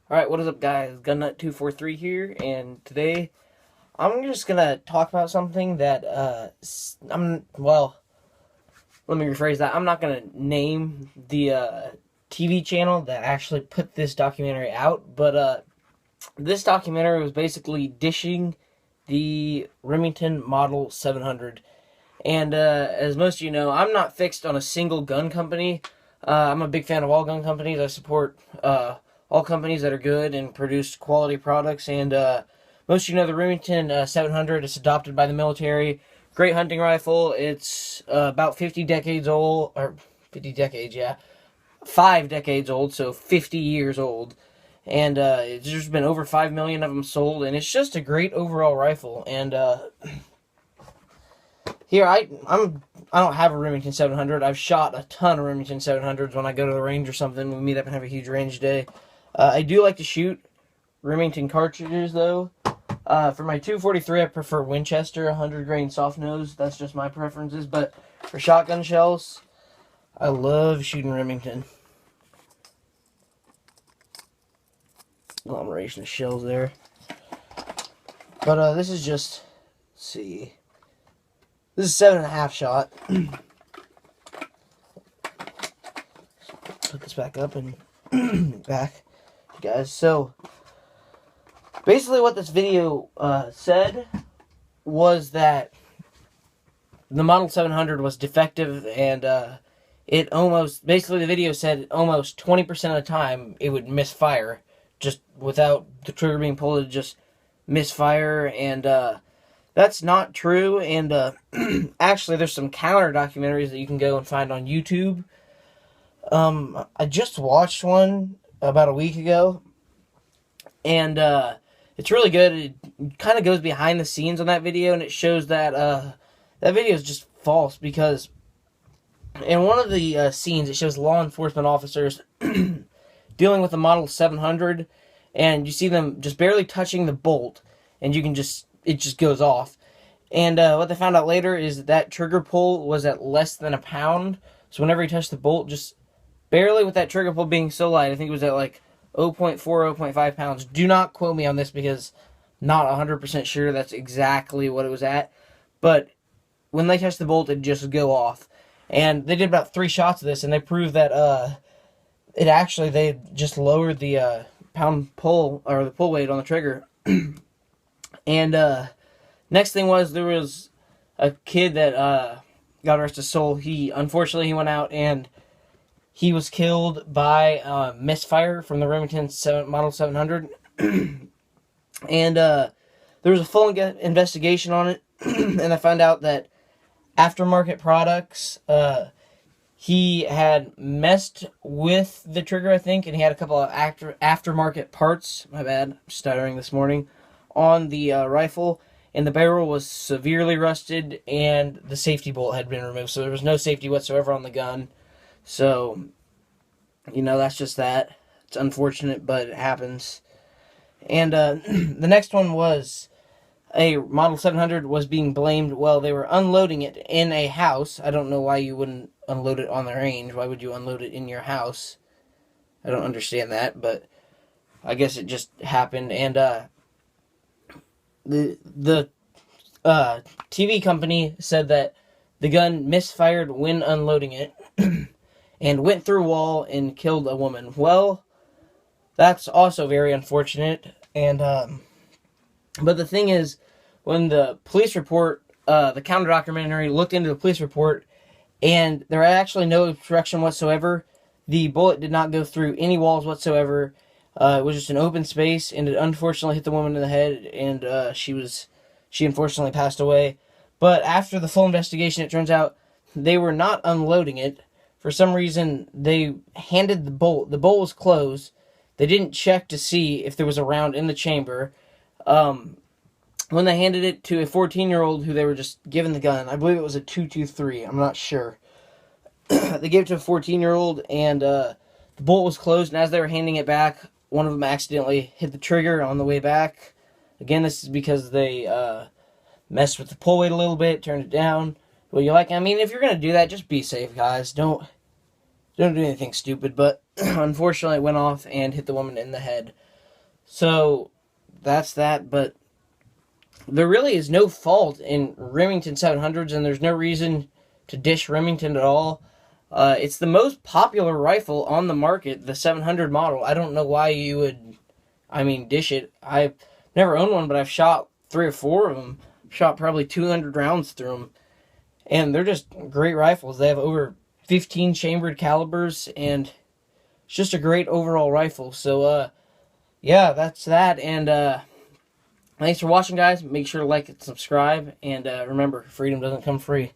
Alright, what is up guys? Gunnut243 here, and today I'm just gonna talk about something that, let me rephrase that. I'm not gonna name the, TV channel that actually put this documentary out, but, this documentary was basically dishing the Remington Model 700. And, as most of you know, I'm not fixed on a single gun company. I'm a big fan of all gun companies. I support, all companies that are good and produce quality products. And most of you know the Remington 700 is adopted by the military. Great hunting rifle. It's about 50 decades old, or 50 decades, yeah. 5 decades old, so 50 years old. And there's been over 5 million of them sold, and it's just a great overall rifle. And here, I don't have a Remington 700. I've shot a ton of Remington 700s when I go to the range or something. We meet up and have a huge range day. I do like to shoot Remington cartridges, though. For my 243, I prefer Winchester 100 grain soft nose. That's just my preferences. But for shotgun shells, I love shooting Remington. Agglomeration of shells there. But this is just, let's see. This is 7.5 shot. Put this back up and back, guys. So basically, what this video said was that the Model 700 was defective, and it almost, basically the video said almost 20% of the time it would misfire, just without the trigger being pulled, it would just misfire. And that's not true. And actually, there's some counter documentaries that you can go and find on YouTube. I just watched one about a week ago, and it's really good. It kind of goes behind the scenes on that video, and it shows that that video is just false, because in one of the scenes, it shows law enforcement officers dealing with the Model 700, and you see them just barely touching the bolt, and it just goes off. And what they found out later is that trigger pull was at less than a pound. So whenever you touch the bolt, just barely, with that trigger pull being so light, I think it was at like 0.4, 0.5 pounds. Do not quote me on this, because not 100% sure that's exactly what it was at. But when they touched the bolt, it'd just go off. And they did about 3 shots of this, and they proved that they just lowered the pound pull, or the pull weight on the trigger. And next thing was, there was a kid that God rest his soul. Unfortunately, he went out and he was killed by misfire from the Remington Model 700. And there was a full investigation on it, and I found out that aftermarket products, he had messed with the trigger, I think, and he had a couple of aftermarket parts, my bad, I'm stuttering this morning, on the rifle, and the barrel was severely rusted, and the safety bolt had been removed, so there was no safety whatsoever on the gun. So, you know, that's just that. It's unfortunate, but it happens. And the next one was a Model 700 was being blamed. Well, they were unloading it in a house. I don't know why you wouldn't unload it on the range. Why would you unload it in your house? I don't understand that, but I guess it just happened. And the TV company said that the gun misfired when unloading it and went through a wall and killed a woman. Well, that's also very unfortunate. And but the thing is, when the police report, the counter documentary looked into the police report, and there was actually no obstruction whatsoever. The bullet did not go through any walls whatsoever. It was just an open space, and it unfortunately hit the woman in the head, and she unfortunately passed away. But after the full investigation, it turns out they were not unloading it. For some reason, they handed the bolt. The bolt was closed. They didn't check to see if there was a round in the chamber. When they handed it to a 14-year-old who they were just given the gun, I believe it was a 223, I'm not sure. They gave it to a 14-year-old, and the bolt was closed, and as they were handing it back, one of them accidentally hit the trigger on the way back. Again, this is because they messed with the pull weight a little bit, turned it down. Well, I mean, if you're going to do that, just be safe, guys. Don't do anything stupid. But unfortunately, it went off and hit the woman in the head. So that's that, but there really is no fault in Remington 700s, and there's no reason to dish Remington at all. It's the most popular rifle on the market, the 700 model. I don't know why you would, dish it. I've never owned one, but I've shot 3 or 4 of them. Shot probably 200 rounds through them. And they're just great rifles. They have over 15 chambered calibers, and it's just a great overall rifle. So, yeah, that's that. And, thanks for watching, guys. Make sure to like and subscribe. And remember, freedom doesn't come free.